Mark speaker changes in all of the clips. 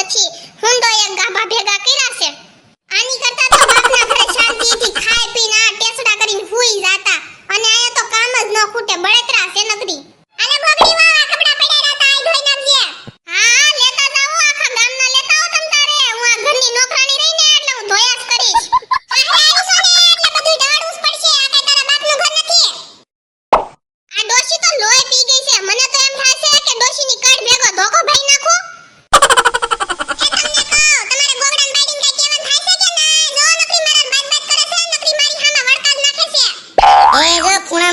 Speaker 1: પછી હુંડો એક ગાભા ભેગા કર્યા છે આની કરતા તો બાપના ઘરે શાંતિથી ખાઈ પીને આ ટેસડા કરીને હુઈ જાતા અને આયા તો કામ જ ન ખૂટે બળતરા છે નગરી આલે ગોગડી વાળા કપડા પડ્યા હતા આ ધોઈ નાખજે હા લેતા જાવ આખા ગામના લેતા આવો તમ તારે હું આ ઘરની નોકરાણી રહીને એટલે હું ધોયા જ કરીશ એટલે બધું ડાળવું જ પડશે આ કઈ તારા બાપનું ઘર નથી આ ડોશી તો લોહી પી ગઈ છે મને તો એમ થાય છે કે ડોશીની કડ ભેગો ધોકો ભાઈ નાખો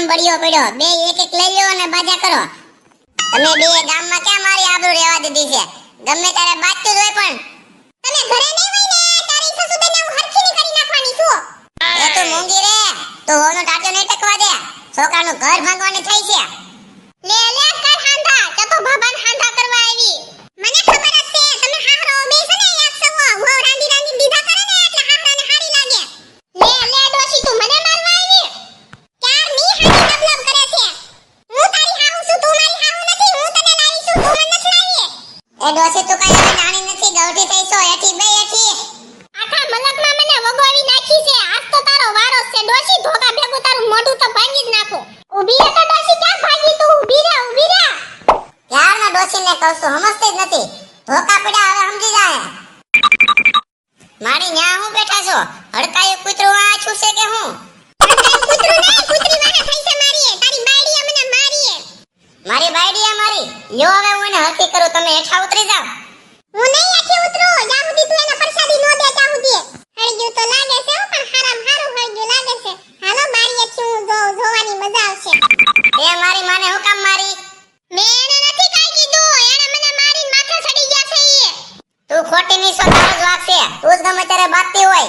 Speaker 1: બળિયો પડ્યો બે એક એક લઈ લ્યો અને બાજા કરો તમે બે ગામમાં ક્યાં મારી આબરૂ રહેવા દીધી છે ગમે ત્યારે બાજતું જ હોય પણ તમે ઘરે નહીં હોય ને તારી સસુદેને હું હરખી કરી નાખવાની છું એ તો મૂંગી રે તો હોનો ટાટો નહીં ટકવા દે છોકરાનું ઘર ભાંગવાની થઈ છે લે લે કર હાંધા કે તો બાબાને હાંધા કરવા આવી મને ખબર જ છે તમે હાહરો બે છે ને એક સવો વો રાંધી રાંધી દીધા કરે ને એટલે હાહરાને હારી લાગે લે લે ડોશી તું મને મારવા આવી ચાર ની હારી લબલબ કરે છે હું તારી હાહુ છું તું મારી હાહુ નથી હું તને લાવી છું તું મને નથી લાવી એ ડોશી તું કઈ હવે નાની નથી ગૌઠી થઈ છો એઠી બે એઠી આખા મલકમાં મને વગોવી નાખી છે આજ તો તારો વારો છે ડોશી ધોકા ભેગું તારું મોઢું તો ભાંગી જ નાખો ઊભી રહે તો ડોશી ક્યાં ભાગી તું ઊભી રહે યારના ડોશીને કહું છું સમજતી જ નથી ધોકા પડ્યા હવે સમજી જાય મારી ન્યા હું બેઠા છો હડકાયું કૂતરું આ છું છે કે હું હડકાયું કૂતરું નહીં કૂતરી વાહે થઈ છે મારી તારી બાયડીએ મને મારી મારી બાયડીએ મારી લ્યો હવે હું એને હરકી કરું તમે હેઠા ઉતરી જાવ હું નહીં હેઠી ઉતરું જ્યાં સુધી તું એને પરસાદી નો દે ત્યાં સુધી હળગ્યું તો લાગે છે પણ હારામ હારું હળગ્યું લાગે છે હાલો બારીએથી હું જોવાની મજા આવશે એ મારી માને હું કામ મારી મેં એને નથી કાઈ કીધું એને મને મારીને માથે ચડી ગયા છે ઈ તું ખોટી ની સો તારો જ વાક છે તું જ ગમે ત્યારે બાતતી હોય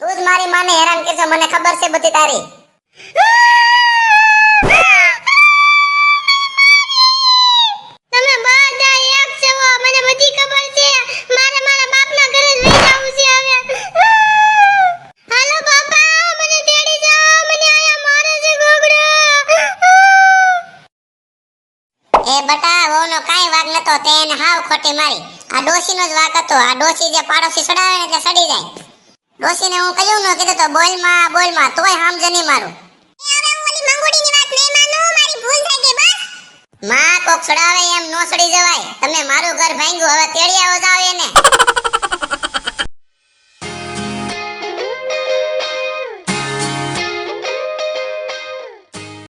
Speaker 1: તું જ મારી માને હેરાન કરશે મને ખબર છે બધી તારી તમે બધા એક છો મને બધી ખબર છે મારે મારા બાપના ઘરે જ લઈ જાવું છે હવે હાલો બાપા મને તેડી જાઓ મને આયા મારે છે ગોગડા એ બટા વોનો કાઈ વાગ નતો તેને હાવ ખોટી મારી આ ડોશીનો જ વાક હતો આ ડોશી જે પાડોશી સડાવે ને એટલે સડી જાય ડોશીને હું કહ્યું ન કીધું તો બોલમાં તોય હામજે નહીં મારું હવે હું ઓલી મંગુડીની વાત નહીં માનું મારી ભૂલ થઈ ગઈ બસ માં કોક સડાવે એમ નો સડી જવાય તમે મારું ઘર ભાંગ્યું હવે તેડી આવો જાવ એને